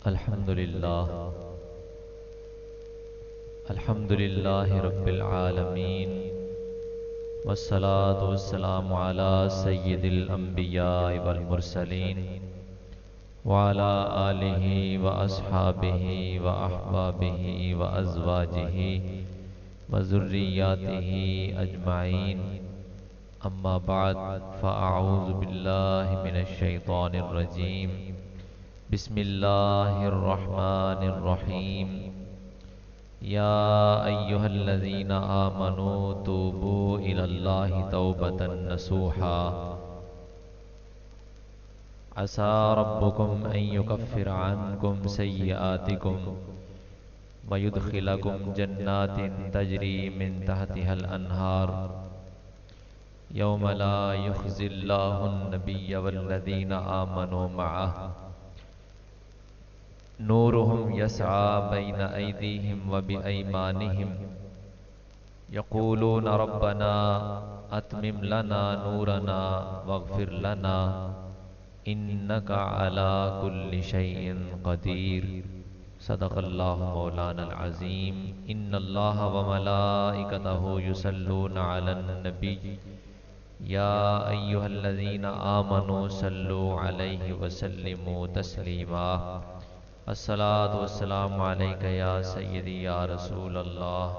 अल्हम्दुलिल्लाह अल्हम्दुलिल्लाहि रब्बिल आलमीन वस्सलातु वस्सलामु अला सय्यिदिल अंबिया वल मुरसलीन व अला आलिहि व अस्हाबिहि व अहबाबिहि व अज़वाजिहि व ज़ुर्रिय्यातिहि अजमाइन। अम्मा बाद फ़अऊज़ु बिल्लाहि मिनश शैतानिर रजीम। बिस्मिल्लाहिर रहमानिर रहीम। या अय्युहल्लज़ीना आमनू तूबू इलल्लाहि तौबतन नसूहा असा रब्बुकुम अन युकफ्फिर अन्कुम सय्यिआतिकुम व युदखिलकुम जन्नातिन तजरी मिन तहतिहल अन्हार यौम ला युख़ज़िल्लाहुन नबिय्य वल्लज़ीना आमनू मअहु नूरुहुम यसआ बैना ऐदीहिम व बिअयमानिहिम यक़ूलून रब्बना अत्मिम लना नूरना वग़फ़िर लना इन्नका अला कुल्लि शैइन क़दीर। सदक़ल्लाहु मौलानल अज़ीम। इन्नल्लाहा व मलाइकतहु युसल्लूना अलन नबी या अय्युहल्लज़ीना आमनू सल्लू अलैहि व सल्लिमू तस्लीमा। अस्सलातु वस्सलामु अलैका या सय्यदी या रसूल अल्लाह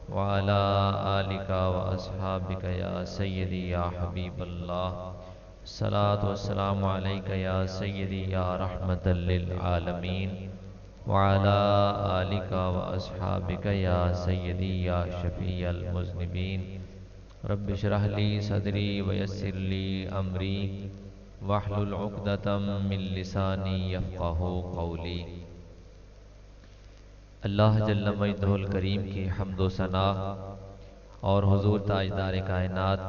व अला आलिका व अस्हाबिका या सय्यदी या हबीब अल्लाह। अस्सलातु वस्सलामु अलैका या सय्यदी या रहमतल लिल आलमीन व अला आलिका व अस्हाबिका या सय्यदी या शफीअल मुज़निबीन। रब्बि इश्रह ली सदरी व यस्सिर ली अमरी वहलुल उक़दतम मिन लिसानी यफ़क़हू क़ौली। अल्लाह जल्ल मजदहुल करीम की हम्दो सना और हुजूर ताजदार कायनात,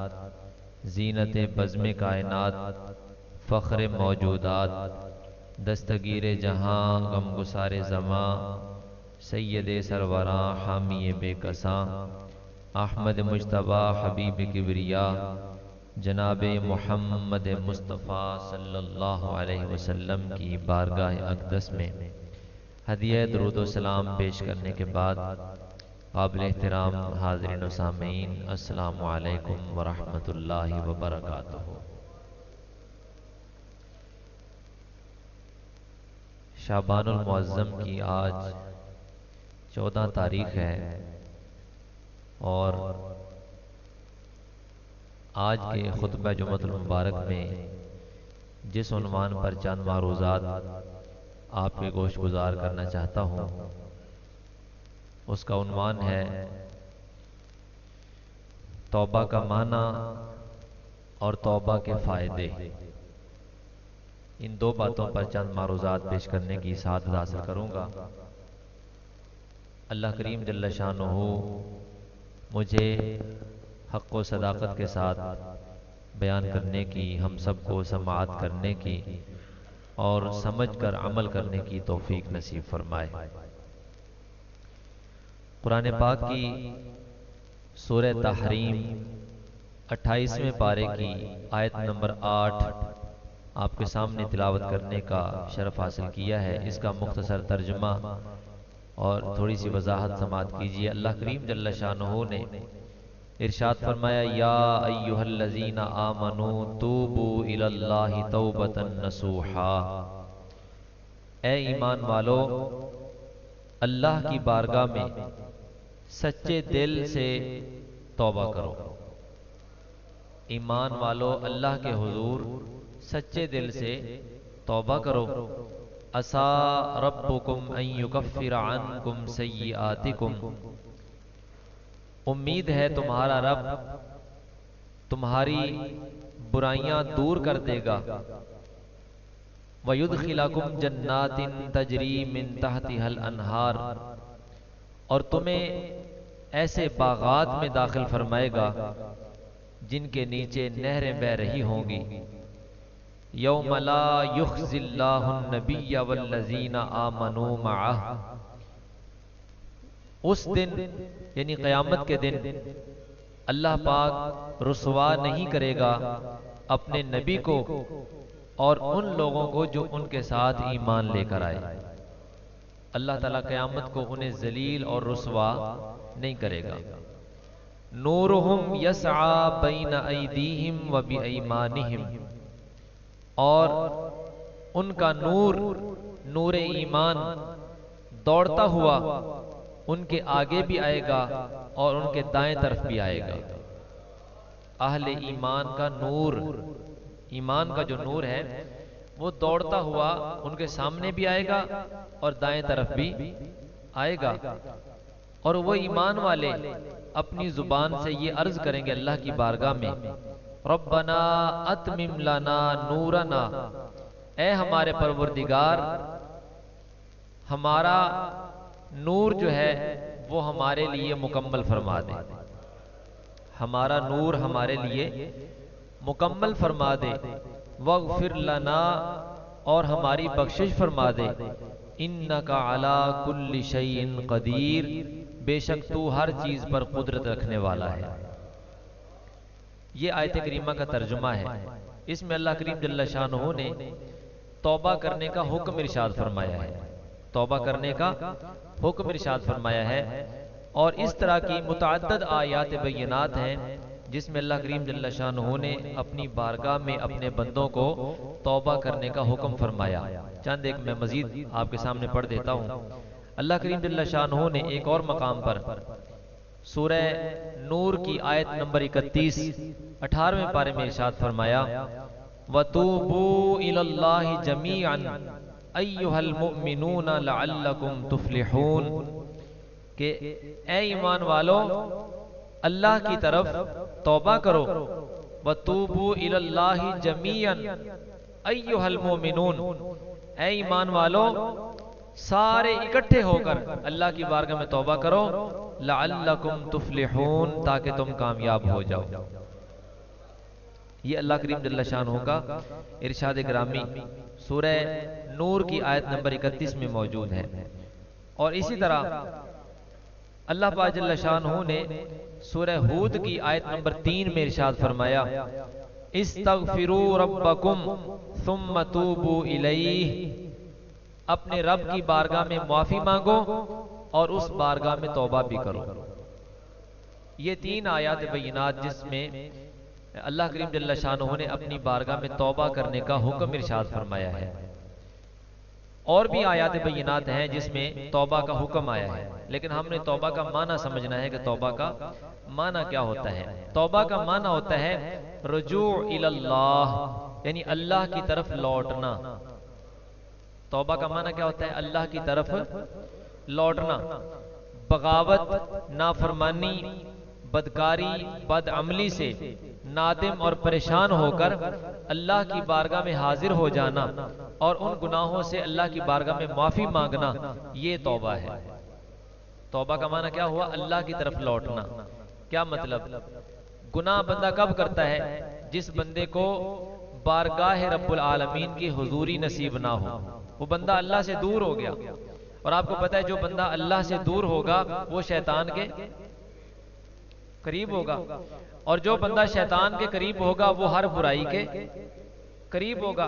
ज़ीनत बज़्म कायनात, फ़ख्र मौजूदात, दस्तगीर जहां, गमगुसार ज़मां, सैयद सरवरां, हामी बेकसां, अहमद मुज्तबा हबीब किबरिया, जनाब मुहम्मद मुस्तफ़ा सल्लल्लाहु अलैहि वसल्लम की बारगाह अक़दस में हदिया दुरूद व सलाम पेश करने के बाद काबिल एहतराम हाज़रीन व सामीन, अस्सलामु अलैकुम व रहमतुल्लाहि व बरकातुहू। शाबानुल मुअज़्ज़म की आज 14 तारीख है और आज के खुतबा जुमअतुल मुबारक में जिस उन्वान पर चंद मारूज़ात आपके गोश गुजार करना चाहता हूँ उसका उन्वान है तौबा का माना और तौबा के फ़ायदे। इन दो बातों पर चंद मारूज़ात पेश करने की सादत हासिल करूँगा। अल्लाह करीम जल्ल शानुहु मुझे हक़ व सदाक़त के साथ बयान करने की, हम सबको समाअत करने की और समझ कर अमल करने की तौफीक नसीब फरमाए। कुरान पाक की सूरह तहरीम 28वें पारे की आयत नंबर 8 आपके सामने तिलावत करने का शरफ हासिल किया है। इसका मुख्तसर तर्जुमा और थोड़ी सी वजाहत समाअत कीजिए। अल्लाह करीम जल्ल शानुहु ने इरशाद फरमाया, या अय्युहल्लज़ीना आमनू तूबू इलल्लाहि तौबतन नसूहा। ए ईमान वालो, अल्लाह की बारगाह में सच्चे दिल से तौबा करो। ईमान वालो, अल्लाह के हुजूर सच्चे दिल से तौबा करो। असा रब्बुकुम अन युकफ्फिर अन्कुम सय्यिआतिकुम। उम्मीद है तुम्हारा रब तुम्हारी बुराइयां दूर कर देगा। वयुदखिलकुम जन्नातिन तजरी मिन तहतिहल अन्हार, और तुम्हें ऐसे बागात में दाखिल फरमाएगा जिनके नीचे नहरें बह रही होंगी। यौम ला युख़ज़िल्लाहुन नबिय्य वल्लज़ीना आमनू मअहु। उस दिन यानी क़यामत के दिन अल्लाह पाक रुसवा नहीं करेगा अपने नबी को और उन लोगों को जो उनके साथ ईमान लेकर आए। अल्लाह ताला क़यामत को उन्हें जलील और रुसवा नहीं करेगा। नूरुहुम यसआ बैना अयदीहिम व बिअयमानिहिम, और उनका नूर, नूरे ईमान दौड़ता हुआ उनके आगे भी आएगा और उनके दाएं तरफ भी आएगा। अहले ईमान का नूर, ईमान का जो नूर है वो दौड़ता हुआ उनके सामने भी आएगा और दाएं तरफ भी आएगा। और वो ईमान वाले अपनी जुबान से ये अर्ज करेंगे अल्लाह की बारगाह में, रब्बना अतमिम लना नूरना, ऐ हमारे परवरदिगार हमारा नूर जो है वो हमारे लिए मुकम्मल फरमा दे, हमारा नूर हमारे लिए मुकम्मल फरमा दे। वग़फिर लना, और हमारी बख्शिश फरमा दे। इन्नका अला कुल्ली शैइन क़दीर, बेशक तू हर चीज पर कुदरत रखने वाला है। ये आयत करीमा का तर्जुमा है। इसमें अल्लाह करीम जल्ल शानहू ने तौबा करने का हुक्म इरशाद फरमाया है, तौबा करने का हुक्म इरशाद फरमाया है। और इस तरह की मुतअद्दिद आयात बय्यिनात हैं जिसमें अल्लाह करीम जल्ल शानहू ने अपनी बारगाह में अपने बंदों को तौबा करने का हुक्म फरमाया। चंद एक मैं मजीद आपके सामने पढ़ देता हूँ। अल्लाह करीम जल्ल शानहू ने एक और मकाम पर सूरह नूर की आयत नंबर 31 18वें पारे में इरशाद फरमाया, वतूबू इलल्लाहि जमीअन अय्युहल मुमिनूना लअल्लकुम तुफ्लिहून, के ए ईमान वालो अल्लाह की तरफ तौबा करो। वतूबू इलल्लाहि जमीअन अय्युहल मुमिनून, ए ईमान वालो सारे इकट्ठे होकर अल्लाह की बारगाह में तौबा करो। लअल्लकुम तुफ्लिहून, ताकि तुम कामयाब हो जाओ। ये अल्लाह करीम जल्ल शानहू का इरशाद ग्रामी सूरह नूर की आयत नंबर 31 में मौजूद है। और इसी तरह अल्लाह पाक जल्ल शानहू ने सूरह हूद की आयत नंबर 3 में इरशाद फरमाया, इस्तगफिरू रब्बकुम सुम्मा तूबू इलैहि, अपने रब की बारगाह में माफी मांगो और उस बारगाह में तौबा भी करो। ये 3 आयात बय्यिनात जिसमें अल्लाह करीम जल्ल शानहू ने अपनी बारगाह में तौबा करने का हुक्म इरशाद फरमाया है। और भी आयात बय्यिनात हैं जिसमें तौबा का हुक्म आया है, लेकिन हमने तौबा का माना समझना है कि तौबा का माना क्या होता है। तौबा का माना होता है रुजू इलल्लाह, यानी अल्लाह की तरफ लौटना। तौबा का माना क्या होता है? अल्लाह की तरफ लौटना। बगावत, नाफरमानी, बदकारी, बदअमली से नादिम और परेशान होकर अल्लाह की बारगाह में हाजिर हो जाना और उन गुनाहों से अल्लाह की बारगाह में माफी मांगना, ये तौबा है। तौबा का माना क्या हुआ? अल्लाह की तरफ लौटना। क्या मतलब? गुनाह बंदा कब करता है? जिस बंदे को बारगाह रब्बुल आलमीन की हुजूरी नसीब ना हो, वो बंदा अल्लाह से दूर हो गया। और आपको पता है जो बंदा अल्लाह से दूर होगा वो शैतान के करीब होगा, और जो बंदा शैतान के करीब होगा वो हर बुराई के करीब होगा।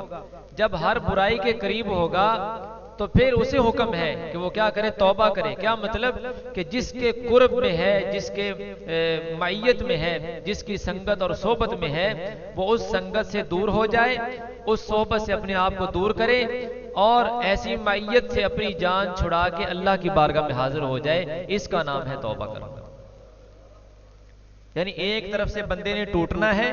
जब हर बुराई के करीब होगा तो फिर उसे हुक्म है कि वो क्या करे? तौबा करे। क्या मतलब? कि जिसके कुर्ब में है, जिसके मायत में है, जिसकी संगत और सोबत में है, वो उस संगत से दूर हो जाए, उस सोबत से अपने आप को दूर करे और ऐसी मायत से अपनी जान छुड़ा के अल्लाह की बारगाह में हाजिर हो जाए। इसका नाम है तौबा करना। यानी एक तरफ से बंदे ने टूटना है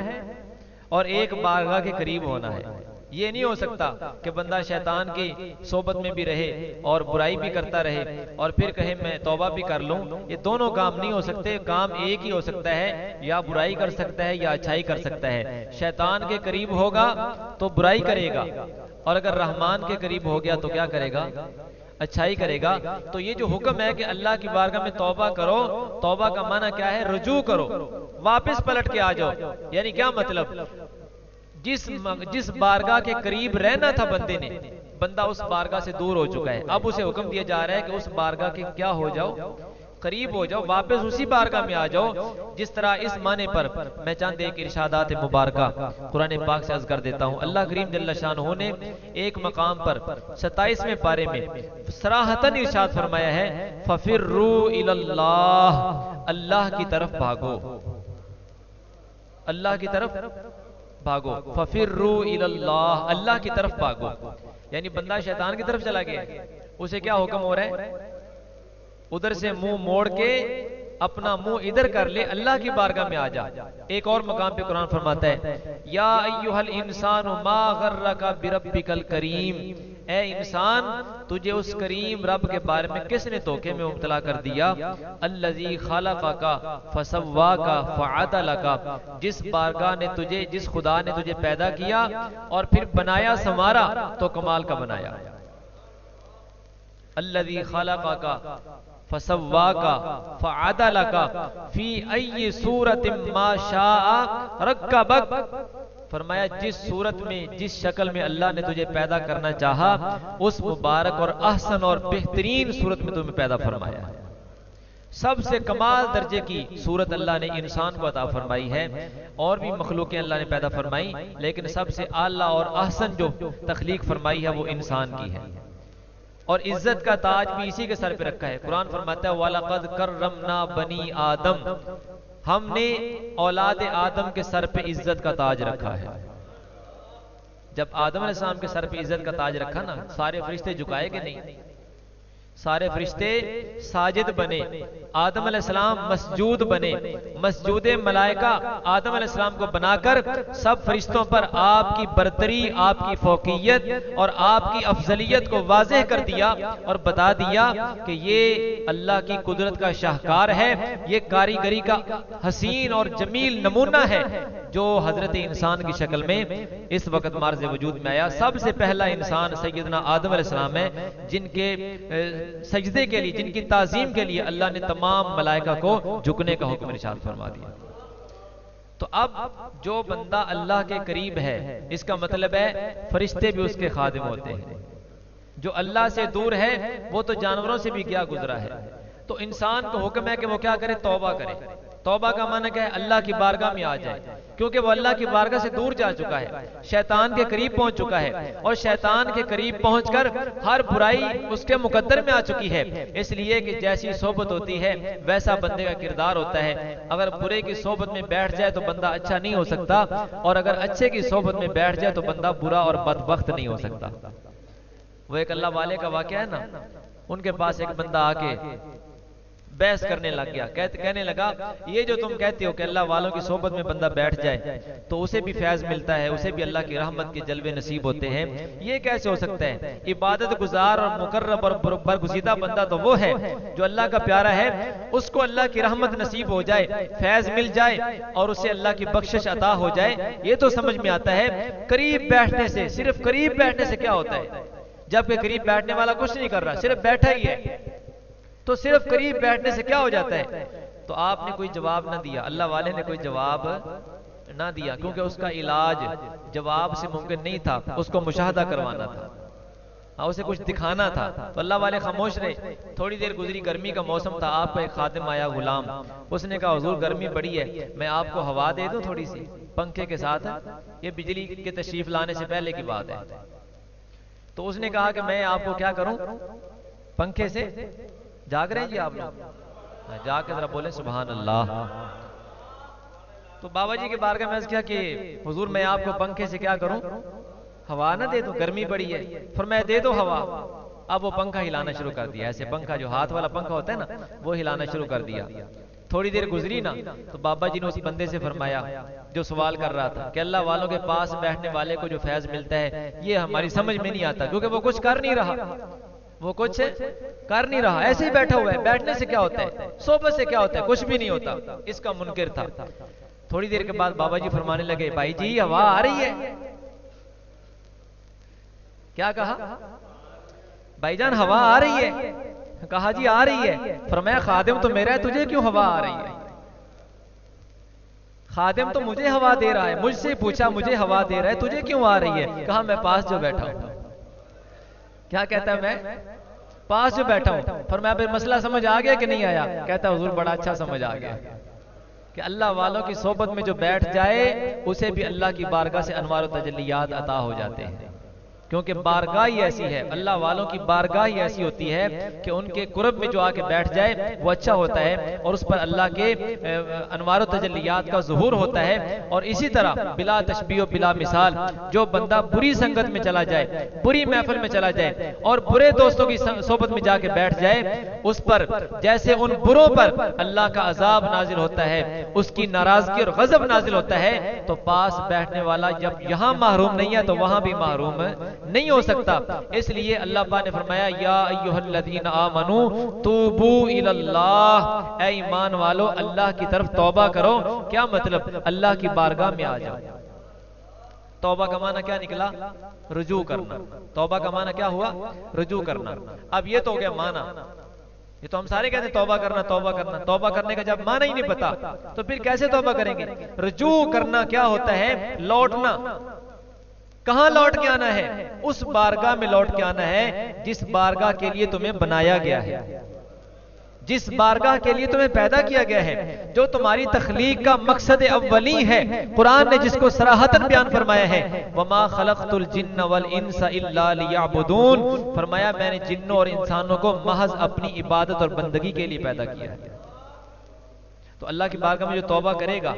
और एक बारगाह के करीब होना है। ये नहीं हो सकता कि बंदा शैतान की सोबत में भी रहे और बुराई भी करता रहे और फिर कहे मैं तौबा भी कर लूं। ये दोनों काम नहीं हो सकते। काम एक ही हो सकता है, या बुराई कर सकता है या अच्छाई कर सकता है। शैतान के करीब होगा तो बुराई करेगा, और अगर रहमान के करीब हो गया तो क्या करेगा? अच्छाई करेगा। तो ये जो हुक्म है कि अल्लाह की बारगाह में तौबा करो, तौबा का माना क्या है? रुजू करो, वापस पलट के आ जाओ। यानी क्या मतलब? जिस बारगाह के करीब रहना था बंदे ने, बंदा उस बारगाह से दूर हो चुका है। अब उसे हुक्म दिया जा रहा है कि उस बारगाह के क्या हो जाओ? करीब हो जाओ, वापस उसी बारगाह में आ जाओ। जिस तरह इस माने पर मैं चंद एक इरशादात मुबारका कुरान पाक से अर्ज कर देता हूँ। अल्लाह करीम जल्ल शानहू ने एक मकाम पर 27वें पारे में सराहतन इरशाद फरमाया है, फफिर्रू इलल्लाह, अल्लाह की तरफ भागो, अल्लाह की तरफ भागो। फफिर्रू इलल्लाह, अल्लाह की तरफ भागो। यानी बंदा शैतान की तरफ चला गया, उसे क्या हुक्म हो रहा है, उधर से मुंह मोड़ के अपना मुंह इधर कर ले, अल्लाह की बारगाह में आ जा। एक और मकाम पे कुरान फरमाता है, या अय्युहल इंसानु मा गर्रका बिरब्बिकल करीम, ए इंसान तुझे उस करीम रब के बारे में किसने धोखे में मुब्तला कर दिया। अल्लज़ी खलक़का फसव्वाका फ़अदलका, जिस बारगाह ने तुझे, जिस खुदा ने तुझे पैदा किया और फिर बनाया संवारा तो कमाल का बनाया। अल्लज़ी खलक़का फसव्वाका फ़अदलका फ़ी अय्यि सूरतिन मा शाअ रक्कबक, फरमाया जिस सूरत में, जिस शक्ल में अल्लाह ने तुझे पैदा करना चाहा, उस मुबारक और अहसन और बेहतरीन सूरत में तुम्हें पैदा फरमाया। सबसे कमाल दर्जे की सूरत अल्लाह ने इंसान को अता फरमाई है। और भी मखलूकें अल्लाह ने पैदा फरमाई, लेकिन सबसे आला और अहसन जो तख्लीक फरमाई है वो इंसान की है। और इज्जत का ताज भी इसी के सर पे रखा है। कुरान फरमाता है, वलक़द कर्रमना बनी आदम, हमने औलाद आदम के सर पे इज्जत का ताज रखा है। जब आदम अलैहिस्सलाम के सर पे इज्जत का ताज रखा ना, सारे फरिश्ते झुकाए कि नहीं, सारे फरिश्ते साजिद बने, आदम अलैहिस्सलाम मसजूद बने। मसजूद मलाइका आदम अलैहिस्सलाम को बनाकर सब फरिश्तों पर आपकी बरतरी, आपकी फौकियत और आपकी अफजलियत को वाज़ेह कर दिया और बता दिया कि ये अल्लाह की कुदरत का शाहकार है, ये कारीगरी का हसीन और जमील नमूना है जो हजरत इंसान की शक्ल में इस वक्त मार्ज़ वजूद में आया। सबसे पहला इंसान सैयदना आदम अलैहिस्सलाम है, जिनके सजदे के लिए, जिनकी ताजीम के लिए अल्लाह ने तमाम मलाइका को झुकने का हुक्म इरशाद फरमा दिया। तो अब जो बंदा अल्लाह के करीब है, इसका मतलब है फरिश्ते भी उसके खादिम होते हैं। जो अल्लाह से दूर है वो तो जानवरों से भी क्या गुजरा है। तो इंसान को हुक्म है कि वो क्या करे, तौबा करे। तौबा का माना क्या है, अल्लाह की बारगाह में आ जाए, क्योंकि वो अल्लाह की बारगाह से दूर जा चुका है, शैतान के करीब पहुंच चुका है और शैतान के करीब पहुंचकर हर बुराई उसके मुकद्दर में आ चुकी है। इसलिए कि जैसी सोबत होती है वैसा बंदे का किरदार होता है। अगर बुरे की सोबत में बैठ जाए तो बंदा अच्छा नहीं हो सकता, और अगर अच्छे की सोबत में बैठ जाए तो बंदा बुरा और बदबख्त नहीं हो सकता। वो एक अल्लाह वाले का वाकया है ना, उनके पास एक बंदा आके बहस करने लग गया, कहने लगा, ये जो तुम कहते हो कि अल्लाह वालों की सोबत में बंदा बैठ जाए तो उसे भी फैज मिलता है, उसे भी अल्लाह की रहमत के जलवे नसीब होते हैं, ये कैसे हो सकता है। इबादत गुजार और मुकर्रब और बरगुज़ीदा बंदा तो वो है जो अल्लाह का प्यारा है, उसको अल्लाह की रहमत नसीब हो जाए, फैज मिल जाए और उसे अल्लाह की बख्शिश अता हो जाए, ये तो समझ में आता है। करीब बैठने से, सिर्फ करीब बैठने से क्या होता है, जबकि करीब बैठने वाला कुछ नहीं कर रहा, सिर्फ बैठा ही है, तो सिर्फ करीब बैठने से क्या हो जाता है। तो आपने कोई जवाब ना दिया, अल्लाह वाले ने कोई जवाब ना दिया, क्योंकि उसका इलाज जवाब से मुमकिन नहीं था, उसको मुशाहदा करवाना था, उसे कुछ दिखाना था। तो अल्लाह वाले खामोश रहे। थोड़ी देर गुजरी, गर्मी का मौसम था, आपका एक खादिम आया गुलाम, उसने कहा, हुजूर गर्मी बड़ी है, मैं आपको हवा दे दूं थोड़ी सी पंखे के साथ। ये बिजली के तशरीफ लाने से पहले की बात है। तो उसने कहा कि मैं आपको क्या करूं, पंखे से जाग रहे हैं जी आप लोग, जाके जरा बोले सुभान अल्लाह। तो बाबा जी के बारगाह में अर्ज़ किया कि हुजूर मैं आपको पंखे से क्या करूं, हवा ना दे दूं, गर्मी बड़ी है। फिर मैं दे दो हवा। अब वो पंखा हिलाना शुरू कर दिया, ऐसे पंखा जो हाथ वाला पंखा होता है ना, वो हिलाना शुरू कर दिया। थोड़ी देर गुजरी ना, तो बाबा जी ने उस बंदे से फरमाया जो सवाल कर रहा था कि अल्लाह वालों के पास बैठने वाले को जो फैज मिलता है ये हमारी समझ में नहीं आता, क्योंकि वो कुछ कर नहीं रहा, वो कुछ कर नहीं रहा, ऐसे ही बैठा हुआ है। बैठने से क्या होता है, सोबत से क्या होता है, कुछ भी नहीं होता। इसका मुनकिर था। थोड़ी देर के बाद बाबा जी फरमाने लगे, भाई जी हवा आ रही है। क्या कहा, भाईजान हवा आ रही है। कहा जी आ रही है। फरमाया खादिम तो मेरा है, तुझे क्यों हवा आ रही है। खादिम तो मुझे हवा दे रहा है, मुझसे पूछा मुझे हवा दे रहा है, तुझे क्यों आ रही है। कहा मैं पास जो बैठा हूं। क्या कहता है, मैं पास जो बैठा हूं। फरमाया फिर मसला समझ आ गया कि नहीं आया? कहता हुजूर बड़ा अच्छा समझ आ गया कि अल्लाह वालों की सोबत में जो बैठ जाए उसे भी अल्लाह की बारगाह से अनवार और तजल्लियात अता हो जाते हैं, क्योंकि बारगाह ही ऐसी है, अल्लाह वालों की बारगाह ही ऐसी होती है कि उनके कुर्ब में जो आके बैठ जाए वो अच्छा होता है और उस पर अल्लाह के अनवार और तजल्लियात का ज़ुहूर होता है। और इसी तरह बिला तशबीह और बिला मिसाल जो बंदा बुरी संगत में चला जाए, बुरी महफिल में चला जाए और बुरे दोस्तों की सोबत में जाके बैठ जाए, उस पर जैसे उन बुरों पर अल्लाह का अजाब नाजिल होता है, उसकी नाराजगी और गजब नाजिल होता है, तो पास बैठने वाला जब यहाँ महरूम नहीं है तो वहां भी महरूम नहीं हो सकता। इसलिए अल्लाह पाक ने फरमाया या अय्युहल्लज़ीना आमनू तूबू इलल्लाह, ऐ ईमान वालो अल्लाह की तरफ तौबा करो। क्या मतलब? अल्लाह की बारगाह में आ जाओ। तौबा का माना क्या निकला? रुजू करना। तौबा का माना क्या हुआ? रुजू करना। अब ये तो हो गया माना, ये तो हम सारे कहते हैं तौबा करना तौबा करना। तौबा करने का जब माना ही नहीं पता तो फिर कैसे तौबा करेंगे? रुजू करना क्या होता है? लौटना। कहां लौट के आना है? उस बारगाह में लौट के आना है जिस बारगाह के लिए तुम्हें बनाया गया है, जिस बारगाह के लिए तुम्हें पैदा किया गया है, जो तुम्हारी तख्लीक का मकसद अव्वली है। कुरान ने जिसको सराहतन बयान फरमाया है, वमा खलक़तुल जिन्न वल इंसा इल्ला लियअबुदून, फरमाया मैंने जिन्नों और इंसानों को महज अपनी इबादत और बंदगी के लिए पैदा किया है। तो अल्लाह की बारगाह में जो तौबा करेगा,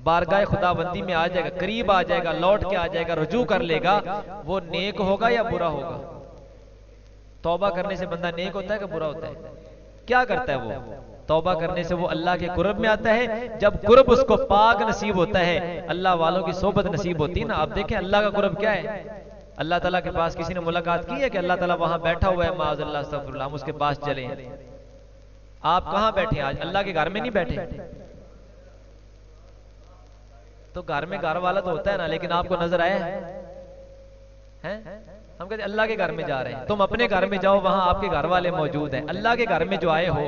बारगाह खुदाबंदी में आ जाएगा, करीब आ जाएगा, लौट के आ जाएगा, रुजू कर लेगा, वो नेक होगा या बुरा होगा? तौबा करने से बंदा नेक होता है कि बुरा होता है? क्या करता है वो? तौबा करने से वो अल्लाह के कुर्ब में आता है। जब कुर्ब उसको पाक नसीब होता है, अल्लाह वालों की सोबत नसीब होती है ना। आप देखें अल्लाह का कुर्ब क्या है? अल्लाह ताला के पास किसी ने मुलाकात की है कि अल्लाह ताला वहां बैठा हुआ है, माअज़ल्लाह अस्तग़फिरुल्लाह, हम उसके पास चले? आप कहां बैठे? आज अल्लाह के घर में नहीं बैठे। तो घर में घर वाला तो होता है ना, लेकिन आपको नजर आया है? हम कहते अल्लाह के घर में जा रहे हैं। तुम अपने घर में जाओ, वहां आपके घर वाले मौजूद हैं। अल्लाह के घर में जो आए हो,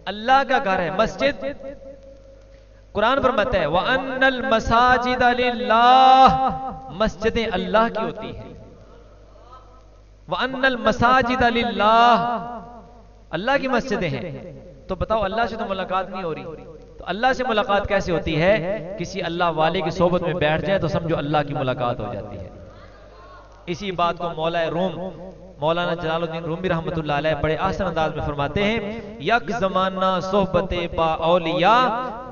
अल्लाह का घर है मस्जिद। कुरान फरमाता है व अन्नल मसाजिद लिल्लाह, मस्जिदें अल्लाह की होती है। व अन्नल मसाजिद लिल्लाह, अल्लाह की मस्जिदें हैं। तो बताओ अल्लाह से तो मुलाकात नहीं हो रही, तो अल्लाह से मुलाकात कैसे होती है? किसी अल्लाह वाले की सोबत में बैठ जाए तो समझो अल्लाह की मुलाकात हो जाती है। इसी बात को मौलाना जलालुद्दीन रूमी रहमतुल्लाह अलैह बड़े आसान अंदाज में फरमाते हैं, यक जमाना सोहबते बा औलिया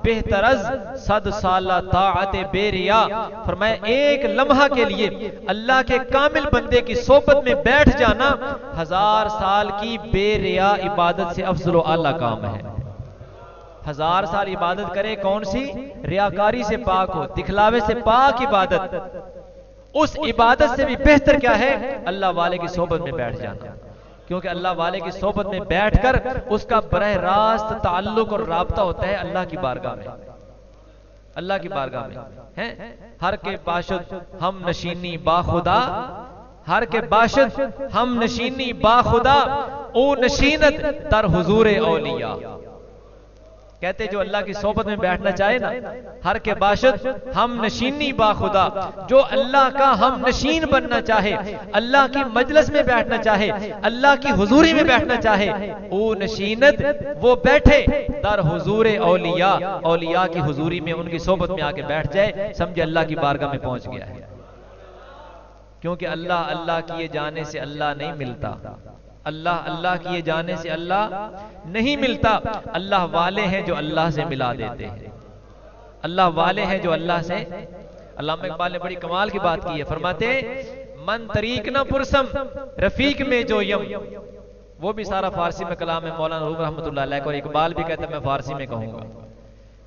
बेहतरज सद साला ताअते बेरिया। फरमाया एक लम्हा के लिए अल्लाह के कामिल बंदे की सोबत में बैठ जाना 1000 साल की बेरिया इबादत से अफजल व आला काम है। 1000 साल इबादत करे, कौन सी? रियाकारी से पाक हो, दिखलावे से पाक इबादत। उस इबादत से भी बेहतर क्या है? अल्लाह वाले की सोबत में बैठ जाना। क्योंकि अल्लाह वाले की सोबत में बैठकर उसका बरह रास्त ताल्लुक और राब्ता होता है अल्लाह की बारगाह में। अल्लाह की बारगाह में है हर के बाशद हम नशीनी बाखुदा, हर के बाशद हम नशीनी बाखुदा, ओ नशीनत दर हुजूर औलिया। कहते जो अल्लाह की सोबत में बैठना चाहे ना, हर के बाशद हम नशीनी बाखुदा, जो अल्लाह का हम नशीन बनना चाहे, अल्लाह की मजलिस में बैठना चाहे, अल्लाह की हुजूरी में बैठना चाहे, ओ नशीनत वो बैठे दर हुजूर औलिया, औलिया की हुजूरी में उनकी सोबत में आके बैठ जाए, समझे अल्लाह की बारगाह में पहुंच गया है। क्योंकि अल्लाह अल्लाह किए जाने से अल्लाह नहीं मिलता, अल्लाह अल्लाह किए जाने से अल्लाह नहीं मिलता। अल्लाह वाले हैं जो अल्लाह से मिला देते हैं, अल्लाह वाले हैं जो अल्लाह से। अल्लामा इकबाल ने बड़ी कमाल की बात की है, फरमाते मन तरीक ना पुरसम रफीक में जो यम, वो भी सारा फारसी में कलाम है मौलाना रूम रहमतुल्लाह अलैह को। इकबाल भी कहते हैं, मैं फारसी में कहूंगा,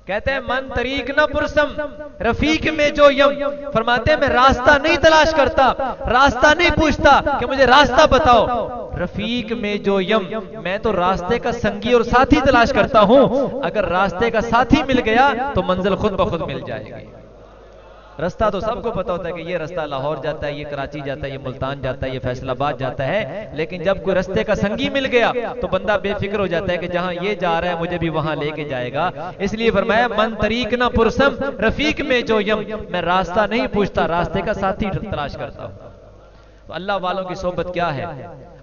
कहते हैं मन तरीक ना पुरसम रफीक में जो यम। फरमाते हैं मैं रास्ता नहीं तलाश करता, रास्ता नहीं पूछता कि मुझे रास्ता बताओ, रफीक में जो यम, मैं तो रास्ते का संगी और साथी तलाश करता हूं। अगर रास्ते का साथी मिल गया तो मंजिल खुद ब खुद मिल जाएगी। रास्ता तो सबको पता होता है कि ये रास्ता लाहौर जाता है, ये कराची जाता है, ये मुल्तान जाता है, ये फैसलाबाद जाता है, लेकिन जब कोई रास्ते का संगी मिल गया तो बंदा बेफिक्र हो जाता है कि जहां ये जा रहा है मुझे भी वहां लेके जाएगा। इसलिए फरमाया मन तरीक ना पुरसम रफीक में जो यम, मैं रास्ता नहीं पूछता, रास्ते का साथी तलाश करता हूं। तो अल्लाह वालों की सोबत क्या है?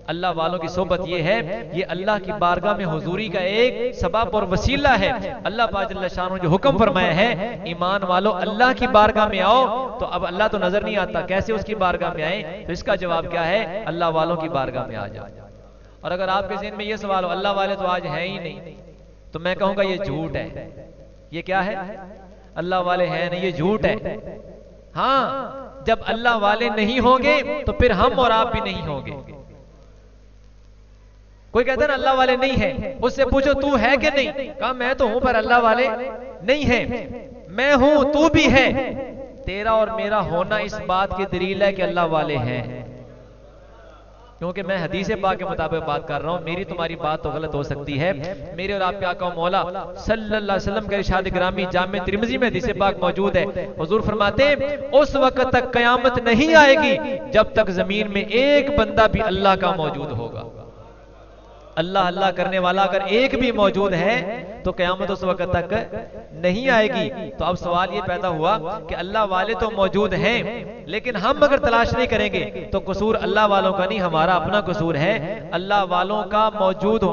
अल्लाह वालों की सोबत ये है, ये अल्लाह की बारगाह में हुजूरी का एक सबब और वसीला है। अल्लाह पाक जल्ल शान जो हुक्म फरमाया है, ईमान वालों अल्लाह की बारगाह में आओ, तो अब अल्लाह तो नजर नहीं आता, कैसे उसकी बारगाह में आए? तो इसका जवाब क्या है? अल्लाह वालों की बारगाह में आ जाओ। और अगर आपके ज़हन में ये सवाल हो अल्लाह वाले तो आज है ही नहीं, तो मैं कहूंगा ये झूठ है। ये क्या है? अल्लाह वाले हैं नहीं, ये झूठ है। हाँ, जब अल्लाह वाले नहीं होंगे तो फिर हम और आप भी नहीं होंगे। कोई कहता है ना अल्लाह वाले नहीं है, उससे पूछो तू है कि नहीं? कहा मैं तो हूं पर अल्लाह वाले नहीं है। मैं हूं, तू भी है। तेरा और मेरा होना इस बात की दलील है कि अल्लाह वाले हैं, क्योंकि मैं हदीस पाक के मुताबिक बात कर रहा हूं। मेरी तुम्हारी बात तो गलत हो सकती है। मेरे और आपके आका मौला सल्लल्लाहु अलैहि वसल्लम का इरशाद ग्रामी जामे तिरमिज़ी में हदीस पाक मौजूद है। हुजूर फरमाते हैं उस वक्त तक कयामत नहीं आएगी जब तक जमीन में एक बंदा भी अल्लाह का मौजूद होगा। अल्लाह अल्लाह करने वाला अगर एक भी मौजूद है तो कयामत उस वक्त तक नहीं आएगी। तो अब सवाल ये पैदा हुआ कि अल्लाह वाले तो मौजूद हैं, लेकिन हम अगर तलाश नहीं करेंगे तो कसूर अल्लाह वालों का नहीं, हमारा अपना कसूर है। अल्लाह वालों का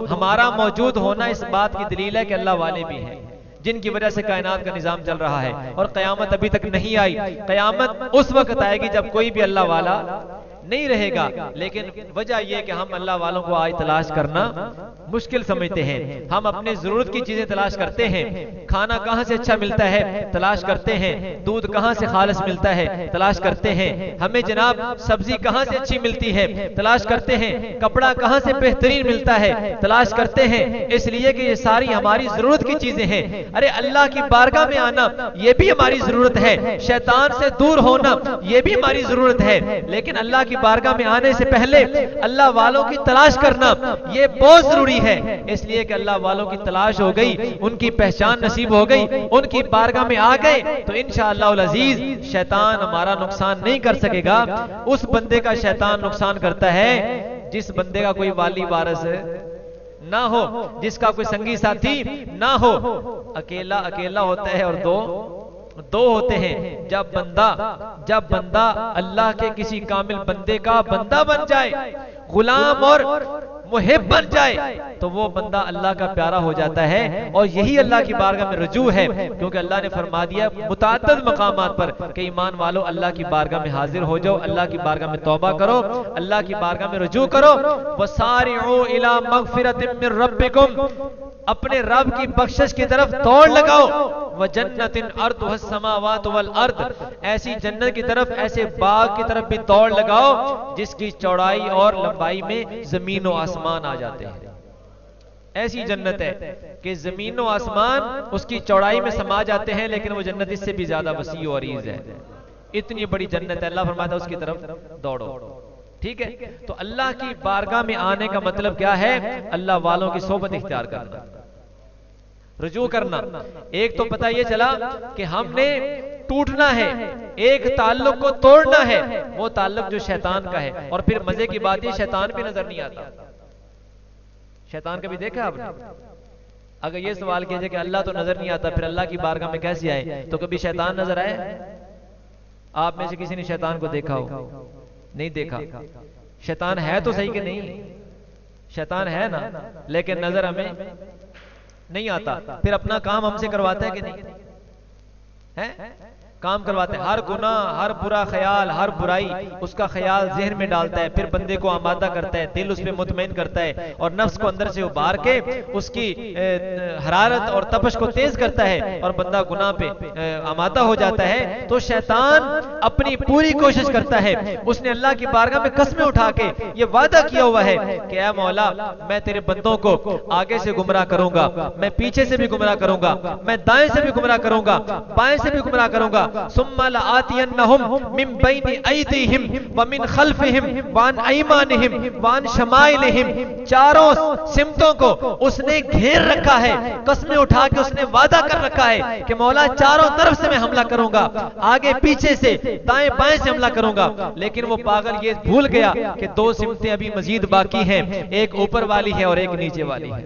हमारा मौजूद होना इस बात की दलील है कि अल्लाह वाले भी हैं, जिनकी वजह से कायनात का निजाम चल रहा है। और कयामत अभी तक नहीं आई। कयामत उस वक्त आएगी जब कोई भी अल्लाह वाला नहीं रहेगा। लेकिन वजह यह कि हम अल्लाह वालों को आज तलाश करना मुश्किल समझते हैं। हम अपने जरूरत की चीजें तलाश करते हैं। खाना कहां से अच्छा मिलता है तलाश करते हैं, दूध कहां से खालिस मिलता है तलाश करते हैं, हमें जनाब सब्जी कहां से अच्छी मिलती है तलाश करते हैं, कपड़ा कहां से बेहतरीन मिलता है तलाश करते हैं, इसलिए कि ये सारी हमारी जरूरत की चीजें हैं। अरे अल्लाह की बारगाह में आना ये भी हमारी जरूरत है, शैतान से दूर होना ये भी हमारी जरूरत है। लेकिन अल्लाह की बारगाह में आने से पहले अल्लाह वालों की तलाश करना ये बहुत जरूरी है। इसलिए कि अल्लाह वालों की तलाश हो गई, उनकी पहचान नसीब हो गई, उनकी बारगाह में आ गए तो इंशाअल्लाह अज़ीज शैतान हमारा नुकसान नहीं कर सकेगा। उस बंदे का शैतान नुकसान करता है जिस बंदे का कोई वाली वारिस ना हो, जिसका कोई संगी साथी ना हो। अकेला अकेला होता है और दो होते हैं। जब बंदा अल्लाह के किसी कामिल बंदे का बंदा बन जाए, गुलाम और मुहिब बन जाए, तो वो बंदा अल्लाह का प्यारा हो जाता है। और यही अल्लाह की बारगाह में रुजू है, क्योंकि अल्लाह ने फरमा दिया मुताद्दिद मकामात पर कि ईमान वालों अल्लाह की बारगाह में हाजिर हो जाओ, अल्लाह की बारगाह में तौबा करो, अल्लाह की बारगाह में रुजू करो। वसारिउ इला मगफिरतिम मिर रब्बिकुम, अपने रब की बख्शिश की तरफ दौड़ लगाओ। व जन्नतिन अर्दुहस समावातु वल अर्द, ऐसी जन्नत की तरफ, ऐसे बाग की तरफ भी दौड़ लगाओ जिसकी चौड़ाई और लंबाई में जमीन और आसमान आ जाते हैं। ऐसी जन्नत है कि जमीन और आसमान उसकी चौड़ाई में समा जाते हैं, लेकिन वो जन्नत इससे भी ज्यादा वसी और अरीज है। इतनी बड़ी जन्नत है। अल्लाह फरमाता है उसकी तरफ दौड़ो। ठीक है, तो अल्लाह की बारगाह में आने का मतलब क्या है? अल्लाह वालों की सोबत इख्तियार करना, रुजू करना। एक तो पता ये चला कि हमने टूटना है, एक ताल्लुक को तोड़ना है, वो ताल्लुक जो शैतान का है। और फिर मजे की बात ये शैतान भी नजर नहीं आता। शैतान कभी देखा आपने? अगर ये सवाल किया जाए कि अल्लाह तो नजर नहीं आता, फिर अल्लाह की बारगाह में कैसे आए, तो कभी शैतान नजर आए? आप में से किसी ने शैतान को देखा हो? नहीं देखा। शैतान है तो सही कि नहीं? शैतान है ना, लेकिन नजर हमें नहीं आता। फिर अपना काम हमसे करवाता है कि नहीं है? काम करवाते हैं। हर गुनाह, हर बुरा ख्याल, हर बुराई उसका ख्याल जहन में डालता है, फिर बंदे को आमादा करता है, दिल उस पर मुतमईन करता है और नफ्स को अंदर से उबार के उसकी हरारत और तपश को तेज करता है और बंदा गुनाह पे आमादा हो जाता है। तो शैतान अपनी पूरी कोशिश करता है। उसने अल्लाह की बारगाह में कसमें उठा के ये वादा किया हुआ है कि ऐ मौला, मैं तेरे बंदों को आगे से गुमराह करूंगा, मैं पीछे से भी गुमराह करूंगा, मैं दाएं से भी गुमराह करूंगा, बाएं से भी गुमराह करूंगा। सुम्मा लआतियन्नहुम मिन बैनि अयदीहिम व मिन खल्फिहिम व अन अयमानिहिम व अन शमाइलिहिम, चारों सिमतों को उसने घेर रखा है। कसमें उठा के उसने वादा कर रखा है कि मौला चारों तरफ से मैं हमला करूंगा, आगे पीछे से, दाएं बाएं से हमला करूंगा। लेकिन वो पागल ये भूल गया कि दो सिमतें अभी मजीद बाकी हैं, एक ऊपर वाली है और एक नीचे वाली है।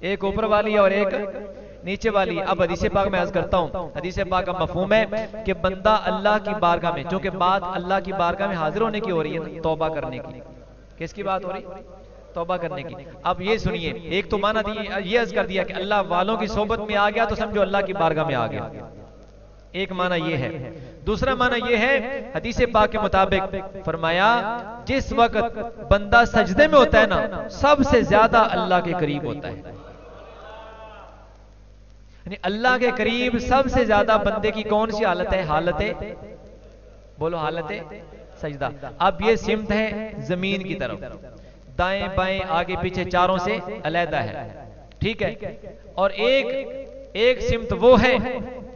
एक ऊपर वाली है और एक नीचे वाली। अब हदीस पाक में अर्ज करता हूं, हदीस पाक का मफहूम है कि बंदा अल्लाह की बारगाह में, चूंकि बात अल्लाह की बारगाह में हाजिर होने की हो रही है, तौबा करने की, किसकी बात हो रही? तौबा करने की। अब ये सुनिए, एक तो माना ये अर्ज कर दिया कि अल्लाह वालों की सोबत में आ गया तो समझो अल्लाह की बारगाह में आ गया, एक माना ये है। दूसरा माना ये है, हदीस पाक के मुताबिक फरमाया जिस वक्त बंदा सजदे में होता है ना, सबसे ज्यादा अल्लाह के करीब होता है। यानी अल्लाह के करीब सबसे ज्यादा बंदे की कौन सी हालत है? हालत है, बोलो, हालत है सजदा। अब ये सिमत है जमीन की तरफ, दाएं बाएं आगे पीछे चारों से अलहदा है, ठीक है। और एक सिमत वो है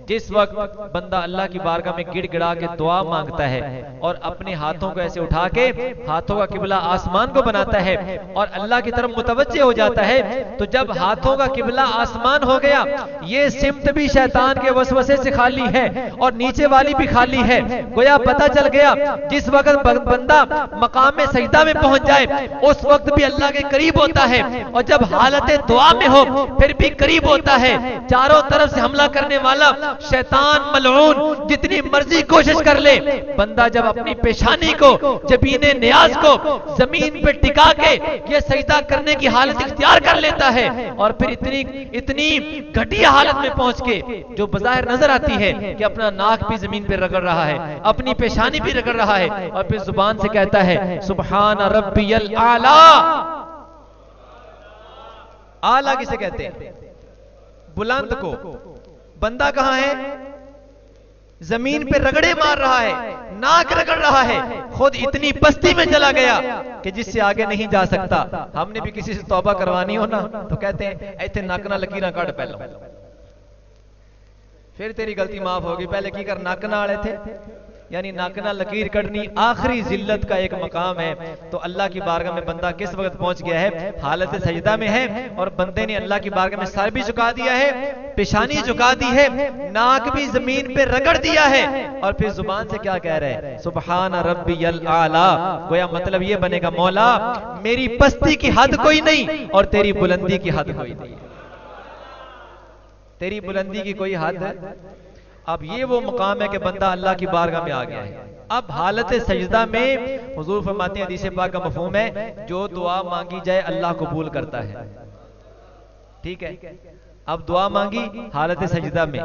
जिस वक्त बंदा अल्लाह की बारगाह में गिड़गिड़ा के दुआ मांगता है और अपने हाथों को ऐसे उठा के हाथों का किबला आसमान को बनाता है और अल्लाह की तरफ मुतवज्जे हो जाता है। तो जब हाथों का किबला आसमान हो गया, ये सिमत भी शैतान के वसवसे से खाली है और नीचे वाली भी खाली है। गोया पता चल गया जिस वक्त बंदा मकाम में सजदा में पहुंच जाए उस वक्त भी अल्लाह के करीब होता है, और जब हालत दुआ में हो फिर भी करीब होता है। चारों तरफ से हमला करने वाला शैतान मलऊन जितनी मर्जी कोशिश कर ले, बंदा जब अपनी पेशानी को, जबीने नियाज को जमीन पे टिका के ये सजदा करने की हालत इख्तियार कर लेता है और फिर इतनी घटिया हालत में पहुंच के जो बज़ाहिर नजर आती है कि अपना नाक भी जमीन पे रगड़ रहा है, अपनी पेशानी भी रगड़ रहा है और फिर जुबान से कहता है सुब्हान रब्बियल आला। आला किसे कहते हैं? बुलंद को। बंदा कहां है? जमीन पे रगड़े मार रहा है, नाक रगड़ रहा है, खुद इतनी पस्ती में चला गया कि जिससे आगे नहीं जा सकता। हमने भी किसी से तौबा करवानी हो ना तो कहते हैं ऐसे नाकना लकीर काट पहलो, फिर तेरी गलती माफ होगी। पहले की कर नाकना आड़े थे, यानी नाकना लकीर कटनी आखिरी जिल्लत का एक मकाम है। तो अल्लाह की बारगाह में बंदा किस वक्त पहुंच गया है? हालत सजदा में है और बंदे ने अल्लाह की बारगाह में सर भी झुका दिया है, पेशानी झुका दी है, नाक भी जमीन पे रगड़ दिया है और फिर जुबान से क्या कह रहे हैं? सुब्हान रब्बियल आला। गोया मतलब ये बनेगा मौला मेरी पस्ती की हद कोई नहीं और तेरी बुलंदी की हद कोई नहीं, तेरी बुलंदी की कोई हद। अब ये वो मुकाम है कि बंदा अल्लाह की बारगाह में आ गया है। अब हालत सजदा में हुजूर फरमाते हैं, हदीस पाक का मफहूम है, जो दुआ मांगी जाए अल्लाह कबूल करता है, ठीक है। अब दुआ मांगी हालत सजदा में,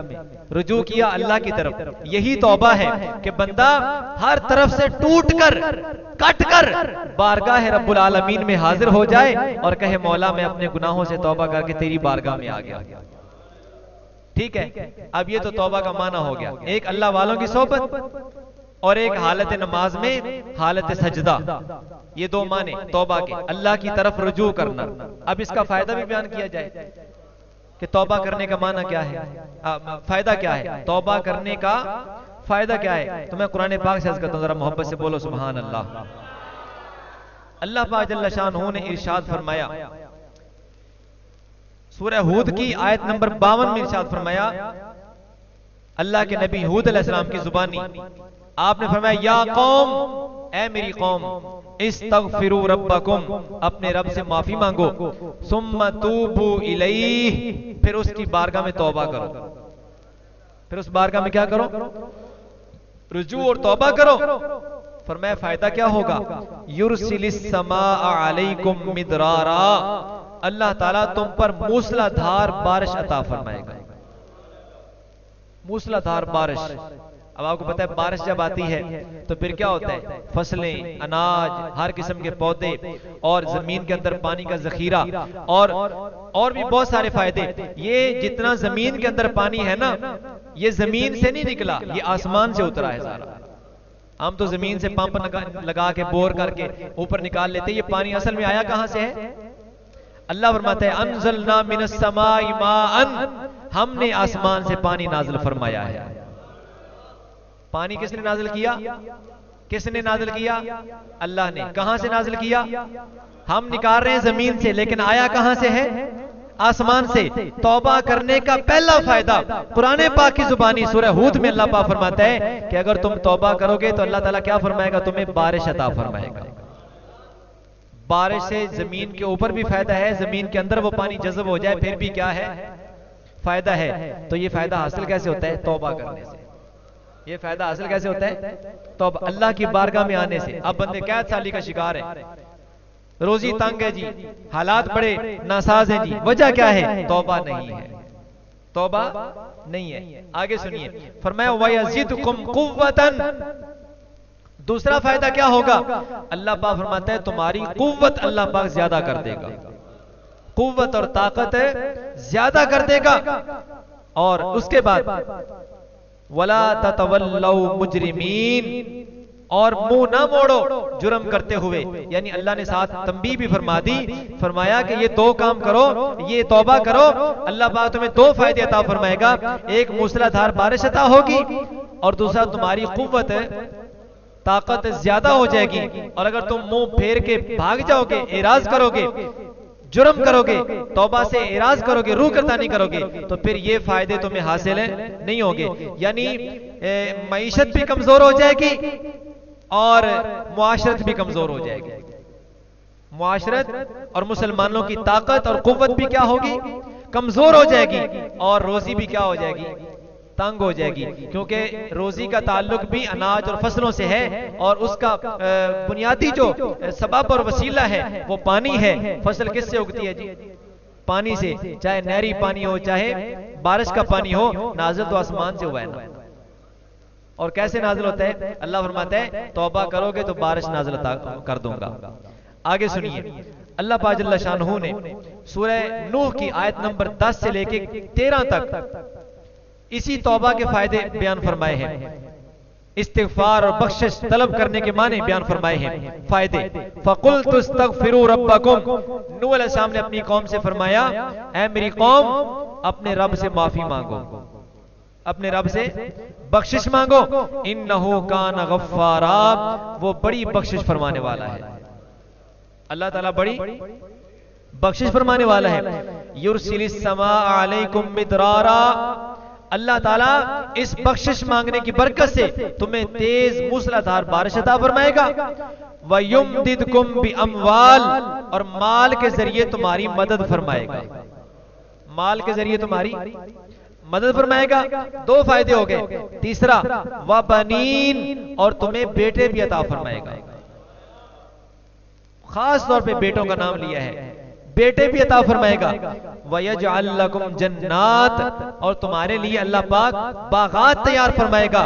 रुजू किया अल्लाह की तरफ, यही तौबा है कि बंदा हर तरफ से टूट कर कट कर बारगाह रब्बुल आलमीन में हाजिर हो जाए और कहे मौला मैं अपने गुनाहों से तौबा करके तेरी बारगाह में आ गया, ठीक है। अब ये तो तौबा का माना हो गया, एक अल्लाह वालों की सोबत और एक हालत नमाज में हालत सजदा। ये दो माने तौबा के, अल्लाह की तरफ रुजू करना। अब इसका फायदा भी बयान किया जाए कि तौबा करने का माना क्या है, फायदा क्या है, तौबा करने का फायदा क्या है। तो मैं कुरान पाक से अर्ज करता हूं, जरा मोहब्बत से बोलो सुभान अल्लाह। अल्लाह पाक जल्ल शानहू ने इरशाद फरमाया, सूरह हूद की आयत नंबर 52 में इरशाद फरमाया, अल्लाह के नबी हूद अलैहिस्सलाम की जुबानी आपने फरमाया या कौम, ऐ मेरी कौम, इस्तगफिरू रब्बकुम, अपने रब से माफी मांगो, सुम्मा तूबू इलैहि, फिर उसकी बारगाह में तौबा करो, फिर उस बारगाह में क्या करो? रुजू और तौबा करो। फरमाया फायदा क्या होगा? युरसिलिस समाअ अलैकुम मिदरारा, अल्लाह ताला तुम पर मूसलाधार बारिश अता फरमाएगा। मूसलाधार बारिश, अब आपको पता है बारिश जब आती है तो फिर क्या होता है? फसलें, अनाज, हर किस्म के पौधे और जमीन के अंदर पानी का जखीरा और भी बहुत सारे फायदे। ये जितना जमीन के अंदर पानी है ना, ये जमीन से नहीं निकला, ये आसमान से उतरा है सारा। हम तो जमीन से पंप लगा के बोर करके ऊपर निकाल लेते, ये पानी असल में आया कहां से है? अल्लाह फरमाता है अंज़लना मिनस समाई माअन, हमने आसमान से पानी नाजिल फरमाया है। पानी किसने नाजिल किया? किसने नाजिल किया? अल्लाह ने। कहां से नाजिल किया? हम निकाल रहे हैं जमीन से, लेकिन आया कहां से है? आसमान से। तौबा करने का पहला फायदा कुरान पाक की जुबानी सूरह हूद में अल्लाह पाक फरमाता है कि अगर तुम तौबा करोगे तो अल्लाह ताला क्या फरमाएगा? तुम्हें बारिश अता फरमाएगा। बारिश से जमीन के ऊपर भी फायदा है, जमीन के अंदर वो पानी जज़ब हो जाए फिर भी क्या है? फायदा है। तो ये फायदा हासिल कैसे होता है? तौबा करने से। ये फायदा हासिल कैसे होता है? तो अल्लाह की बारगाह में आने से। अब बंदे कैद साली का शिकार है, रोजी तंग है जी, हालात बड़े नासाज हैं जी, वजह क्या है? तौबा नहीं है, तौबा नहीं है। आगे सुनिए, फरमाया वयज़िदकुम कुव्वतन। दूसरा फायदा क्या होगा? अल्लाह पाक फरमाता है तुम्हारी कुव्वत अल्लाह पाक ज्यादा कर देगा, कुव्वत और ताकत ज्यादा कर देगा। और उसके बाद वला ततवल्लौ मुजरिमीन, और मुंह ना मोड़ो जुर्म करते हुए। यानी अल्लाह ने साथ तंबीह भी फरमा दी, फरमाया कि ये दो काम करो, ये तौबा करो, अल्लाह पाक तुम्हें दो फायदे अता फरमाएगा। एक मूसलाधार बारिश अता होगी, और दूसरा तुम्हारी कुव्वत ताकत ज्यादा हो जाएगी। और अगर तुम मुंह फेर के भाग जाओगे, एराज करोगे, जुर्म करोगे, तौबा से एराज करोगे, रूह करतानी करोगे, तो फिर ये फायदे तुम्हें हासिल नहीं होंगे। यानी मईशत भी कमजोर हो जाएगी और मुआशरत भी कमजोर हो जाएगी। मुआशरत और मुसलमानों की ताकत और कुव्वत भी क्या होगी? कमजोर हो जाएगी। और रोजी भी क्या हो जाएगी? तंग हो जाएगी। क्योंकि रोजी का ताल्लुक भी अनाज और फसलों से है, और उसका बुनियादी जो सबब और वसीला है वो पानी है। फसल किससे उगती है जी? पानी से। चाहे नहरी पानी हो, चाहे बारिश का पानी हो, नाज़िल तो आसमान से हुआ है ना। और कैसे नाज़िल होता है? अल्लाह फरमाता है तौबा करोगे तो बारिश नाज़िल कर दूंगा। आगे सुनिए, अल्लाह पाक जल्ल शानहू ने सूरह नूह की आयत नंबर 10 से लेके 13 तक इसी तौबा के फायदे बयान फरमाए हैं। इस्तिगफार और बख्शिश तलब करने के माने बयान फरमाए हैं, फायदे। फकुल तुस्तगफिरू रब्बकुम, नूह अलैहिस्सलाम ने अपनी कौम से फरमाया, ऐ मेरी कौम अपने रब से माफी मांगो, अपने रब से बख्शिश मांगो। इन्नहु कान गफ्फारा, वो बड़ी बख्शिश फरमाने वाला है। अल्लाह ताला बड़ी बख्शिश फरमाने वाला है। युरसिलिस समा अलैकुम मिदरारा, अल्लाह ताला इस बख्शिश मांगने की बरकत से तुम्हें तेज मूसलाधार बारिश अता फरमाएगा। व युमदिदकुम बि अमवाल, और माल के जरिए तुम्हारी मदद फरमाएगा, माल के जरिए तुम्हारी मदद फरमाएगा। दो फायदे हो गए। तीसरा व बनीन, और तुम्हें बेटे भी अता फरमाएगा। खास तौर पे बेटों का नाम लिया है, बेटे भी अता फरमाएगा। वयजअल लकुम जन्नात, और तुम्हारे लिए अल्लाह पाक बागात तैयार फरमाएगा।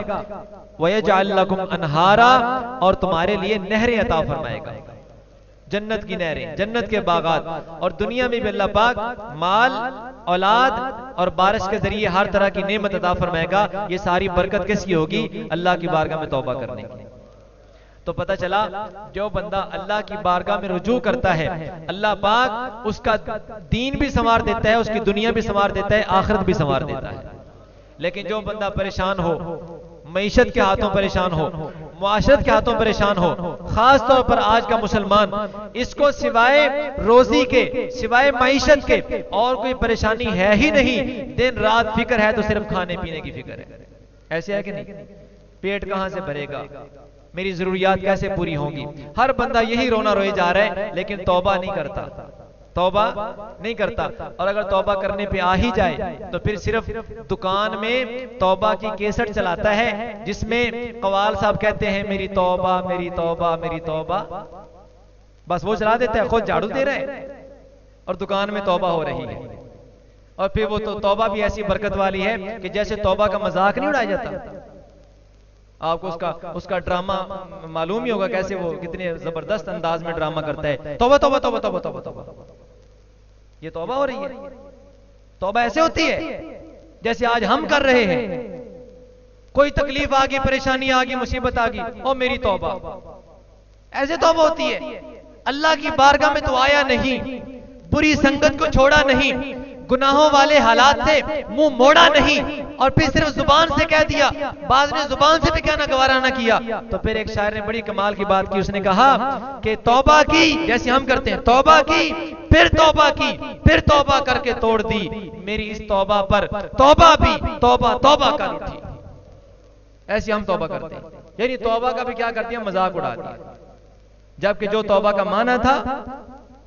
वयजअल लकुम अनहारा, और तुम्हारे लिए नहरें अता फरमाएगा, जन्नत की नहरें, जन्नत के बागात। और दुनिया में भी अल्लाह पाक माल, औलाद और बारिश के जरिए हर तरह की नेमत अता फरमाएगा। ये सारी बरकत किसकी होगी? अल्लाह की बारगाह में तौबा करने की। तो पता चला जो बंदा अल्लाह की बारगाह में रुजू करता है, अल्लाह पाक उसका दीन भी संवार देता है, उसकी दुनिया भी संवार देता है, आखिरत भी संवार देता है। लेकिन जो बंदा परेशान हो, मईशत के हाथों परेशान हो, मुआशरत के हाथों परेशान हो, खास तौर पर आज का मुसलमान, इसको सिवाय रोजी के, सिवाय मईशत के और कोई परेशानी है ही नहीं। दिन रात फिक्र है तो सिर्फ खाने पीने की फिक्र है। ऐसे है कि नहीं? पेट कहां से भरेगा, मेरी जरूरियात कैसे पूरी होंगी, हर बंदा यही रोना रोए जा रहा है, लेकिन तौबा नहीं करता, तौबा नहीं करता। और अगर तौबा करने पे आ ही जाए तो फिर सिर्फ दुकान में तौबा की केसट चलाता है, जिसमें कवाल साहब कहते हैं मेरी तौबा मेरी तौबा मेरी तौबा, बस वो चला देता है, खुद झाड़ू दे रहा है और दुकान में तौबा हो रही है। और फिर वो तो तौबा भी ऐसी बरकत वाली है कि जैसे तौबा का मजाक नहीं उड़ाया जाता। आपको उसका ड्रामा मालूम ही होगा, कैसे वो कितने जबरदस्त अंदाज में ड्रामा करता है। तौबा तौबा तौबा तौबा तौबा तौबा, ये तौबा हो रही है। तौबा ऐसे होती है जैसे आज हम कर रहे हैं। कोई तकलीफ आ गई, परेशानी आ गई, मुसीबत आ गई, ओ मेरी तौबा, ऐसे तौबा होती है। अल्लाह की बारगाह में तो आया नहीं, बुरी संगत को छोड़ा नहीं, गुनाहों वाले हालात थे, मुंह मोड़ा नहीं, और फिर सिर्फ जुबान से कह दिया। बाद ने जुबान से भी कहना गवारा ना किया। तो फिर एक शायर ने बड़ी कमाल की बात की, उसने कहा कि तौबा की जैसे हम करते हैं, तौबा की, फिर तौबा की, फिर तौबा करके तोड़ दी, मेरी इस तौबा पर तौबा भी तौबा तौबा कर उठी। ऐसे हम तौबा करते हैं, यानी तौबा का भी क्या करते हैं, मजाक उड़ा दिया। जबकि जो तौबा का माना था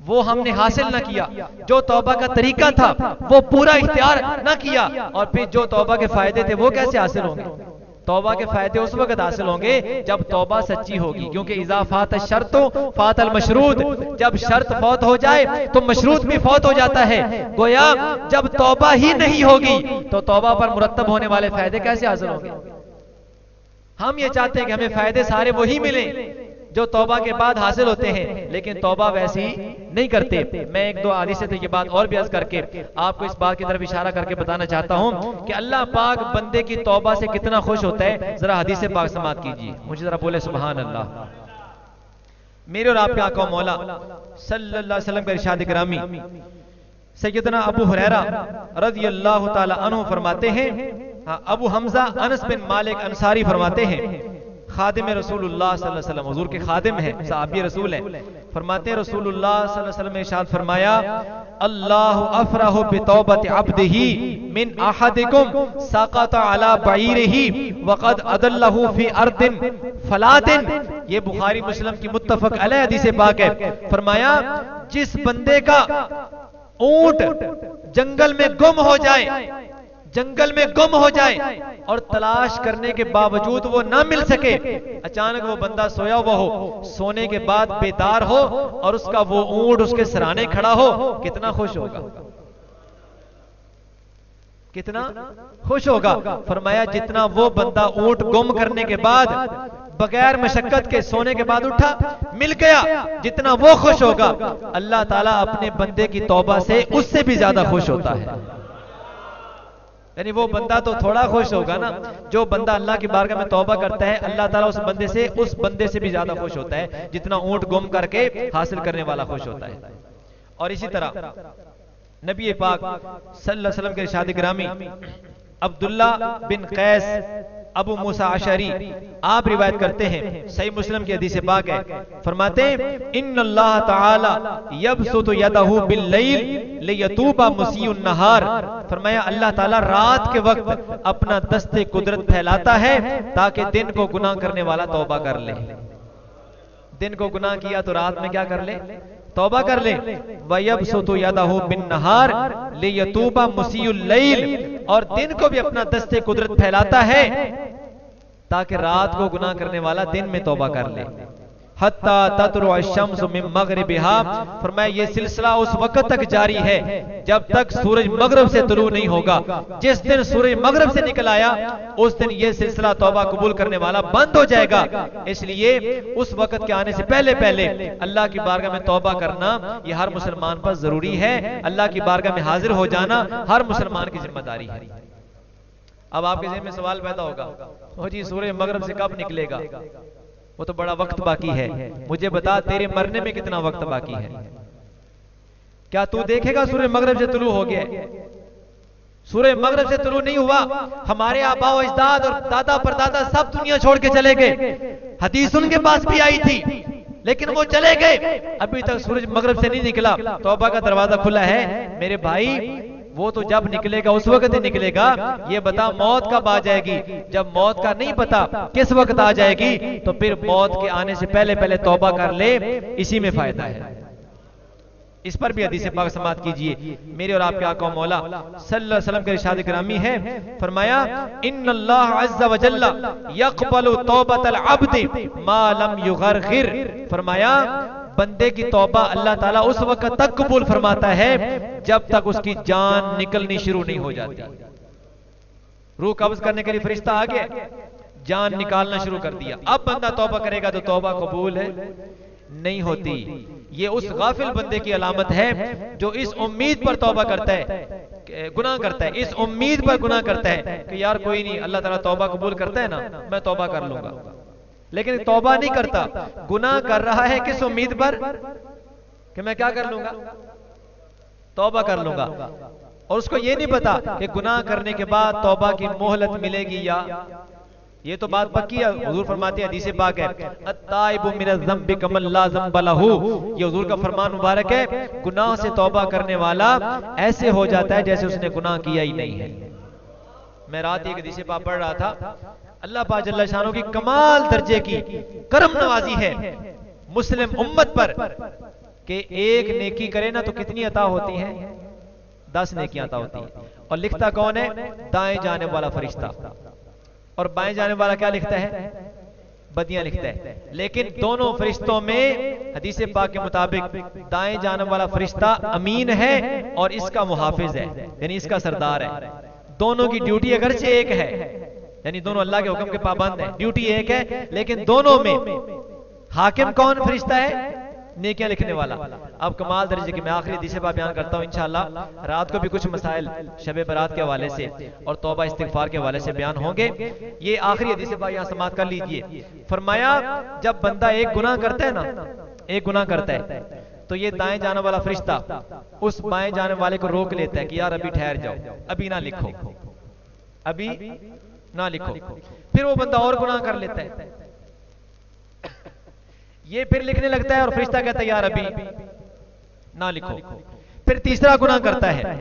वो हमने हासिल ना किया, जो तौबा का तरीका था वो पूरा इख्तियार ना किया, और फिर जो तौबा के फायदे थे वो कैसे हासिल होंगे? तौबा के फायदे उस वक्त हासिल होंगे जब तौबा सच्ची होगी, क्योंकि इज़ा फात शर्तो फातल मशरूत, जब शर्त फौत हो जाए तो मशरूत भी फौत हो जाता है। गोया जब तौबा ही नहीं होगी तो तौबा पर मुरत्तब होने वाले फायदे कैसे हासिल होंगे। हम ये चाहते हैं कि हमें फायदे सारे वही मिले जो तौबा के बाद हासिल होते हैं, लेकिन तौबा वैसी नहीं करते। मैं एक दो आदि से तो ये बात और भी अर्ज करके आपको इस बात की तरफ इशारा करके बताना चाहता हूं कि अल्लाह पाक बंदे की तौबा से कितना खुश होता है। जरा हदीस पाक समात कीजिए, मुझे जरा बोले सुभान अल्लाह। मेरे और आपके आका मौला सल्लल्लाहु अलैहि वसल्लम का इरशाद गिरामी सैयदना अबू हुरैरा रज़ियल्लाहु ताला अन्हु फरमाते हैं, अबू हमजा अनस बिन मालिक अंसारी फरमाते हैं, खादिम रसूलुल्लाह सल्लल्लाहु अलैहि वसल्लम, हुजूर के खादिम हैं, सहाबी रसूल हैं। फरमाते हैं रसूलुल्लाह सल्लल्लाहु अलैहि वसल्लम ने इरशाद फरमाया, अल्लाहु अफरहु बितौबति अब्दिही मिन अहदिकुम सक़त अला बईरिही वक़द अदल्लहु फी अर्दिन फलातिन। ये बुखारी मुस्लिम की मुत्तफक अलैह हदीस पाक है। फरमाया जिस बंदे का ऊंट जंगल में गुम हो जाए, जंगल में गुम हो जाए और तलाश करने के बावजूद वो ना मिल सके, अचानक वो बंदा सोया हुआ हो, सोने के बाद बेदार हो और उसका वो ऊंट उसके सराने खड़ा हो, कितना खुश होगा, कितना खुश होगा। फरमाया जितना वो बंदा ऊंट गुम करने के बाद बगैर मशक्कत के सोने के बाद उठा मिल गया, जितना वो खुश होगा, अल्लाह ताला अपने बंदे की तौबा से उससे भी ज्यादा खुश होता है। यानी वो बंदा तो थोड़ा खुश होगा ना, जो बंदा अल्लाह की बारगाह में तौबा करता है, अल्लाह ताला उस बंदे से भी ज्यादा खुश होता है जितना ऊंट गुम करके हासिल करने वाला खुश होता है। और इसी तरह नबी पाक सल्लल्लाहु अलैहि वसल्लम के इरशाद गिरामी अब्दुल्ला बिन कैस अबू मूसा अशरी आप रिवायत करते हैं, सही मुस्लिम की हदीस पाक है। फरमाते हैं इन्नल्लाह ताला यबसुतु यदहु बिल्लैल लियतूबा मुसीउन नहार। फरमाया अल्लाह ताला रात के वक्त अपना दस्ते कुदरत फैलाता है ताकि दिन को गुनाह करने वाला तौबा कर ले। दिन को गुनाह किया तो रात में क्या कर ले, तौबा कर ले। वयबसुतु यदहु बिन नहार लियतूबा मुसीउल लैल, और दिन को भी अपना दस्ते कुदरत फैलाता है ताकि रात को गुनाह करने वाला दिन में तौबा कर ले। हत्ता ततलु अश-शम्सु मिन मग़रिबिहा, फरमाया ये सिलसिला उस वक्त तक जारी है जब तक सूरज मगरब से तुलू नहीं होगा। जिस दिन सूरज मगरब से निकल आया उस दिन ये सिलसिला तौबा कबूल करने वाला बंद हो जाएगा। इसलिए उस वक्त के आने से पहले पहले अल्लाह की बारगाह में तौबा करना यह हर मुसलमान पर जरूरी है। अल्लाह की बारगाह में हाजिर हो जाना हर मुसलमान की जिम्मेदारी है। अब आपके ज़हन में सवाल पैदा होगा, ओ जी सूरज मगरब से कब निकलेगा, वो तो बड़ा वक्त बाकी है, मुझे बता तेरे मरने में कितना वक्त बाकी है। क्या तू देखेगा सूरज मगरब से तुलू हो गया? सूरज मगरब से तुलू नहीं हुआ, हमारे आबा अजदाद और दादा परदादा सब दुनिया छोड़ के चले गए। हदीस उनके पास भी आई थी लेकिन वो चले गए, अभी तक सूरज मगरब से नहीं निकला। तौबा का दरवाजा खुला है मेरे भाई, वो तो जब निकलेगा उस वक्त ही निकलेगा। ये बता मौत कब आ जाएगी? जब मौत का नहीं पता किस वक्त आ जाएगी, तो फिर मौत के आने से पहले पहले तौबा कर ले, इसी में फायदा है। इस पर भी हदीस पाक समात कीजिए। मेरे और आपके आका मौला सल्लल्लाहु अलैहि वसल्लम के इरशाद गिरामी है, फरमाया इन्नल्लाह अज़्ज़ा व जल्ला यक़बलु तौबतल अब्दि मा लम युग़रग़िर। फरमाया बंदे की तौबा अल्लाह ताला उस वक्त तक कबूल फरमाता है जब तक उसकी जान निकलनी शुरू नहीं हो जाती। रूह कब्ज करने के लिए फरिश्ता आ गया, जान निकालना शुरू कर दिया, अब बंदा तौबा करेगा तो तौबा कबूल है नहीं होती। ये उस गाफिल बंदे की अलामत है जो इस उम्मीद पर तौबा करता है, गुनाह करता है, इस उम्मीद पर गुनाह करता है कि यार कोई नहीं, अल्लाह ताला तौबा कबूल करता है ना, मैं तौबा कर लूंगा, लेकिन तौबा नहीं करता। गुनाह कर रहा है किस उम्मीद पर कि मैं क्या कर लूंगा, तौबा कर लूंगा, और उसको ये नहीं पता कि गुनाह करने के बाद तौबा की मोहलत मिलेगी या। ये तो बात पक्की है, हुजूर फरमाते हैं, हदीस पाक है, अत्ताइबु मिनज़ ज़म्बि कमन ला ज़म्ब लहू। ये हुजूर का फरमान मुबारक है, गुनाह से तौबा करने वाला ऐसे हो जाता है जैसे उसने गुनाह किया ही नहीं है। मैं रात एक हदीस पाक पढ़ रहा था, अल्लाह पाक जल्ल शानो की कमाल दर्जे की करम नवाजी है मुस्लिम उम्मत पर कि एक नेकी करे ना तो कितनी अता होती है, 10 नेकियां अता होती है। और लिखता कौन है? दाएं जाने वाला फरिश्ता। और बाएं जाने वाला क्या लिखता है? बदियां लिखता है। लेकिन दोनों फरिश्तों में हदीस पाक के मुताबिक दाएं जाने वाला फरिश्ता अमीन है और इसका मुहाफिज है, यानी इसका सरदार है। दोनों की ड्यूटी अगरचे एक है, यानी दोनों अल्लाह के हुक्म के पाबंद हैं, ड्यूटी एक है, लेकिन दोनों में हाकिम कौन फरिश्ता है? नेकियां लिखने वाला। अब कमाल दर्जे की मैं आखिरी हदीस पाक बयान करता हूं इंशाअल्लाह। रात को भी कुछ मसाइल शब बरात के हवाले से और तौबा इस्तिगफार के हवाले से बयान होंगे। ये आखिरी हदीस पाक यहां समाप्त कर लीजिए। फरमाया जब बंदा एक गुनाह करता है ना, एक गुनाह करता है, तो ये दाएं जाने वाला फरिश्ता उस बाएं जाने वाले को रोक लेता है कि यार अभी ठहर जाओ, अभी ना लिखो, अभी ना लिखो। फिर वो बंदा और गुनाह कर लेता है, ये फिर लिखने लगता है और फरिश्ता कहता है यार अभी ना लिखो। फिर तीसरा गुनाह करता है,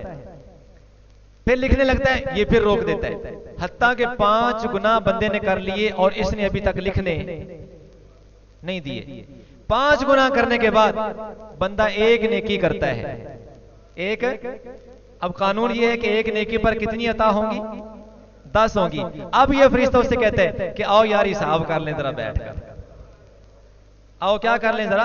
फिर लिखने लगता है, ये फिर रोक देता है। हत्ता के 5 गुनाह बंदे ने कर लिए और इसने अभी तक लिखने नहीं दिए। 5 गुनाह करने के बाद बंदा एक नेकी करता है, एक। अब कानून ये है कि एक नेकी पर कितनी अता होंगी? 10 होंगी। अब ये फरिश्ता उससे कहते हैं कि आओ यार हिसाब कर लें जरा बैठकर, आओ क्या कर लें जरा,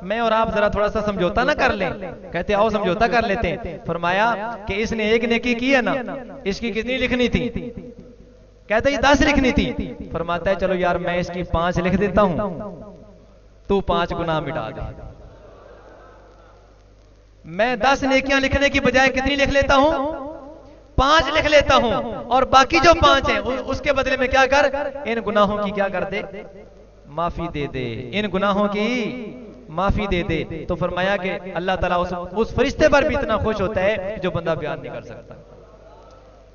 मैं और आप जरा थोड़ा सा समझौता ना कर लें। कहते आओ समझौता कर लेते हैं। फरमाया कि इसने एक नेकी की है ना, इसकी कितनी लिखनी थी? कहते ये 10 लिखनी थी। फरमाता है चलो यार मैं इसकी 5 लिख देता हूं, तू 5 गुनाह मिटा दे। मैं 10 नेकियां लिखने की बजाय कितनी लिख लेता हूं? 5 लिख लेता हूं, और बाकी जो 5 हैं उसके बदले में क्या कर, इन गुनाहों की क्या कर दे? माफी दे दे, इन गुनाहों की माफी दे दे। तो फरमाया कि अल्लाह ताला उस फरिश्ते पर भी इतना खुश होता है जो बंदा बयान नहीं कर सकता।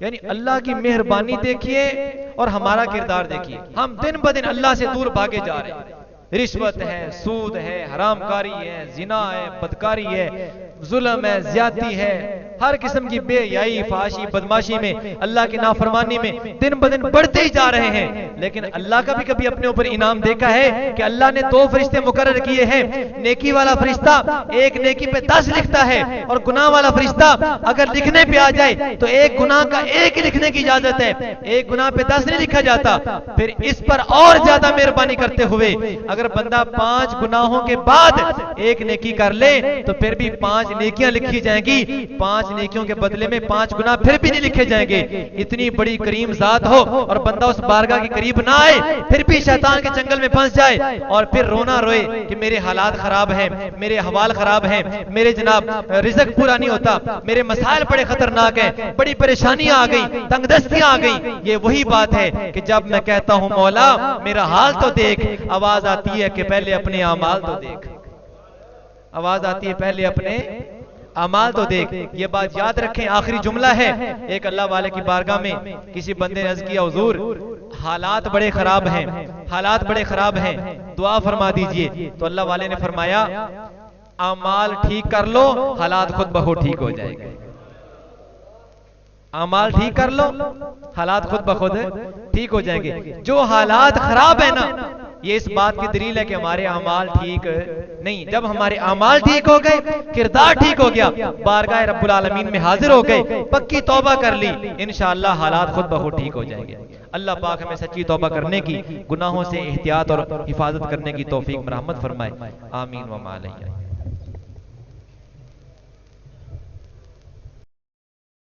यानी अल्लाह की मेहरबानी देखिए और हमारा किरदार देखिए। हम दिन ब दिन अल्लाह से दूर भागे जा रहे हैं। रिश्वत है, सूद है, हरामकारी है, जिना है, बदकारी है, जुल्म है, ज्यादती है, हर किस्म की बेहयाई, फाशी, बदमाशी में, अल्लाह की नाफरमानी में दिन ब दिन बढ़ते ही जा रहे हैं। लेकिन अल्लाह का भी कभी अपने ऊपर इनाम देखा है कि अल्लाह ने 2 फरिश्ते मुकर्रर किए हैं। नेकी वाला फरिश्ता एक नेकी पे 10 लिखता है, और गुनाह वाला फरिश्ता अगर लिखने पे आ जाए तो एक गुनाह का 1 लिखने की इजाजत है, एक गुनाह पे 10 नहीं लिखा जाता। फिर इस पर और ज्यादा मेहरबानी करते हुए अगर बंदा 5 गुनाहों के बाद एक नेकी कर ले तो फिर भी 5 नेकियां लिखी जाएंगी। 5 नेकियों के बदले में 5 गुनाह फिर भी नहीं लिखे जाएंगे। इतनी बड़ी करीम जात हो और बंदा उस बारगाह के करीब ना आए, फिर भी शैतान के जंगल में फंस जाए और फिर रोना रोए कि मेरे हालात खराब हैं, मेरे हवाल खराब हैं, मेरे जनाब रिज़्क पूरा नहीं होता, मेरे मसाइल बड़े खतरनाक हैं, बड़ी परेशानियां आ गई, तंगदस्तियां आ गई। ये वही बात है कि जब मैं कहता हूं मौला मेरा हाल तो देख, आवाज आती है कि पहले अपने अमाल तो देख, आवाज आती है पहले अपने अमाल तो देख। ये बात याद रखें। आखिरी जुमला है, एक अल्लाह वाले की बारगाह में किसी बंदे ने अर्ज किया हुजूर हालात बड़े खराब हैं, हालात बड़े खराब हैं, दुआ फरमा दीजिए। तो अल्लाह वाले ने फरमाया अमाल ठीक कर लो, हालात खुद ब खुद ठीक हो जाएंगे। अमाल ठीक कर लो, हालात खुद ब खुद ठीक हो जाएंगे। जो हालात खराब है ना, ये इस बात की दलील है कि हमारे अमाल ठीक नहीं। जब हमारे अमाल ठीक हो गए, किरदार ठीक हो गया, बारगाह रब्बुल आलमीन में हाजिर हो गए, पक्की तौबा कर ली, इंशाअल्लाह हालात खुद ब खुद ठीक हो जाएंगे। अल्लाह पाक हमें सच्ची तौबा करने की, गुनाहों से एहतियात और हिफाजत करने की तौफीक मरहमत फरमाए। आमीन व मा अलैहि।